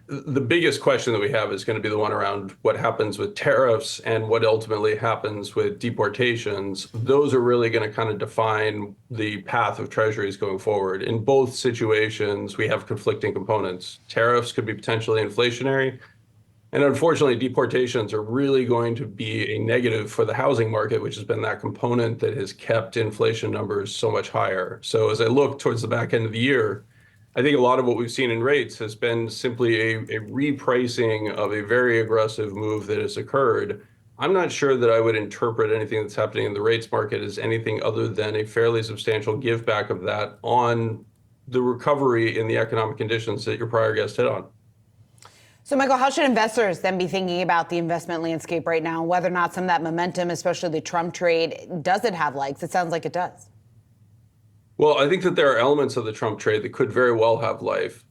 the biggest question that we have is going to be the one around what happens with tariffs and what ultimately happens with deportations. Those are really going to kind of define the path of treasuries going forward. In both situations, we have conflicting components. Tariffs could be potentially inflationary, and unfortunately, deportations are really going to be a negative for the housing market, which has been that component that has kept inflation numbers so much higher. So as I look towards the back end of the year, I think a lot of what we've seen in rates has been simply a repricing of a very aggressive move that has occurred. I'm not sure that I would interpret anything that's happening in the rates market as anything other than a fairly substantial give back of that on the recovery in the economic conditions that your prior guest hit on. So, Michael, how should investors then be thinking about the investment landscape right now, whether or not some of that momentum, especially the Trump trade, does it have legs? It sounds like it does. Well, I think that there are elements of the Trump trade that could very well have life.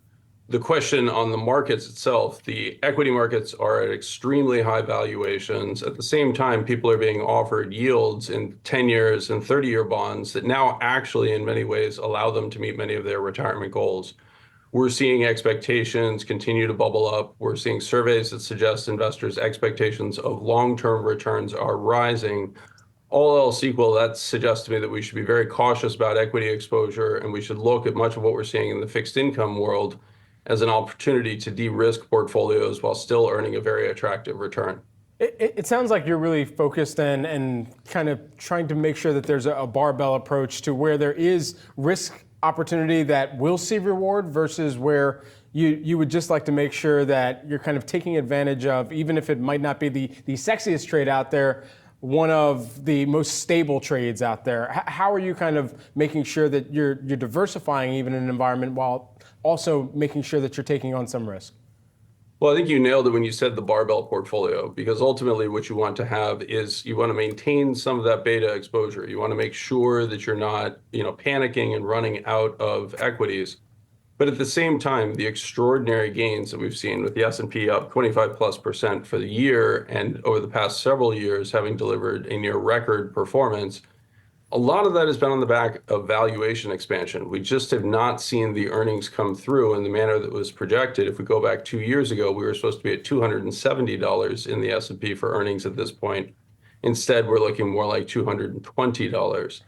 The question on the markets itself, the equity markets are at extremely high valuations. At the same time, people are being offered yields in 10 years and 30-year bonds that now actually, in many ways, allow them to meet many of their retirement goals. We're seeing expectations continue to bubble up. We're seeing surveys that suggest investors' expectations of long-term returns are rising. All else equal, that suggests to me that we should be very cautious about equity exposure, and we should look at much of what we're seeing in the fixed income world as an opportunity to de-risk portfolios while still earning a very attractive return. It sounds like you're really focused and kind of trying to make sure that there's a barbell approach to where there is risk opportunity that will see reward versus where you would just like to make sure that you're kind of taking advantage of, even if it might not be the sexiest trade out there, one of the most stable trades out there. How are you kind of making sure that you're diversifying even in an environment while also making sure that you're taking on some risk? Well, I think you nailed it when you said the barbell portfolio, because ultimately what you want to have is you want to maintain some of that beta exposure. You want to make sure that you're not, panicking and running out of equities. But at the same time, the extraordinary gains that we've seen with the S&P up 25+% for the year and over the past several years having delivered a near record performance, a lot of that has been on the back of valuation expansion. We just have not seen the earnings come through in the manner that was projected. If we go back 2 years ago, we were supposed to be at $270 in the S&P for earnings at this point. Instead, we're looking more like $220.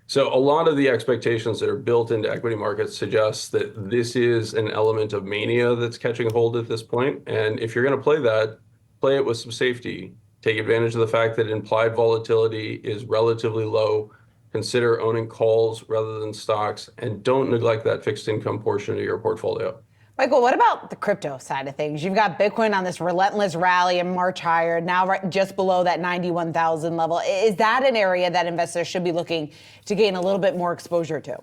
So a lot of the expectations that are built into equity markets suggest that this is an element of mania that's catching hold at this point. And if you're going to play that, play it with some safety. Take advantage of the fact that implied volatility is relatively low. Consider owning calls rather than stocks, and don't neglect that fixed income portion of your portfolio. Michael, what about the crypto side of things? You've got Bitcoin on this relentless rally and march higher, now right just below that 91,000 level. Is that an area that investors should be looking to gain a little bit more exposure to?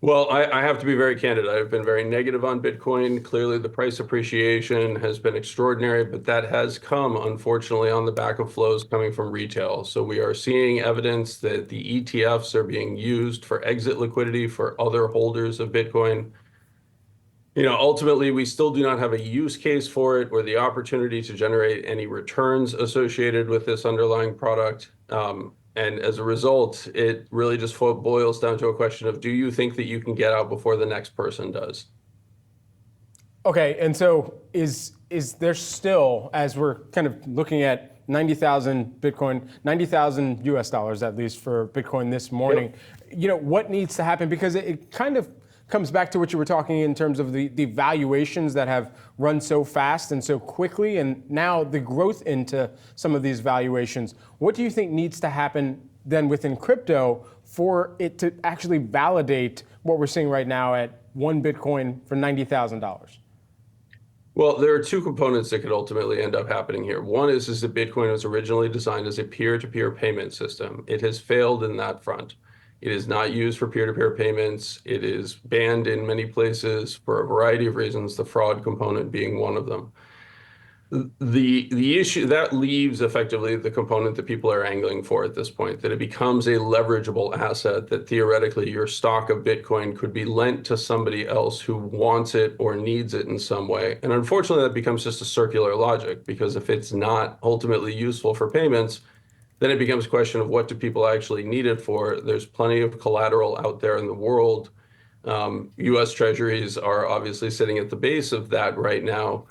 Well, I have to be very candid. I've been very negative on Bitcoin. Clearly, the price appreciation has been extraordinary, but that has come, unfortunately, on the back of flows coming from retail. So we are seeing evidence that the ETFs are being used for exit liquidity for other holders of Bitcoin. Ultimately, we still do not have a use case for it or the opportunity to generate any returns associated with this underlying product. And as a result, it really just boils down to a question of, do you think that you can get out before the next person does? Okay, and so is there still, as we're kind of looking at 90,000 Bitcoin, 90,000 US dollars at least for Bitcoin this morning, what needs to happen? Because it kind of comes back to what you were talking in terms of the valuations that have run so fast and so quickly, and now the growth into some of these valuations. What do you think needs to happen then within crypto for it to actually validate what we're seeing right now at one Bitcoin for $90,000? Well, there are two components that could ultimately end up happening here. One is that Bitcoin was originally designed as a peer-to-peer payment system. It has failed in that front. It is not used for peer-to-peer payments. It is banned in many places for a variety of reasons, the fraud component being one of them. The issue that leaves effectively the component that people are angling for at this point, that it becomes a leverageable asset, that theoretically your stock of Bitcoin could be lent to somebody else who wants it or needs it in some way. And unfortunately, that becomes just a circular logic, because if it's not ultimately useful for payments, then it becomes a question of what do people actually need it for. There's plenty of collateral out there in the world U.S. Treasuries are obviously sitting at the base of that right now.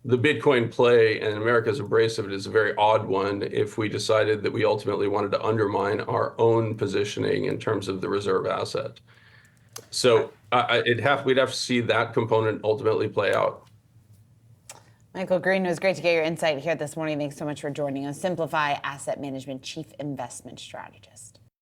The Bitcoin play and America's embrace of it is a very odd one if we decided that we ultimately wanted to undermine our own positioning in terms of the reserve asset. So we'd have to see that component ultimately play out. Michael Green, it was great to get your insight here this morning. Thanks so much for joining us. Simplify Asset Management Chief Investment Strategist.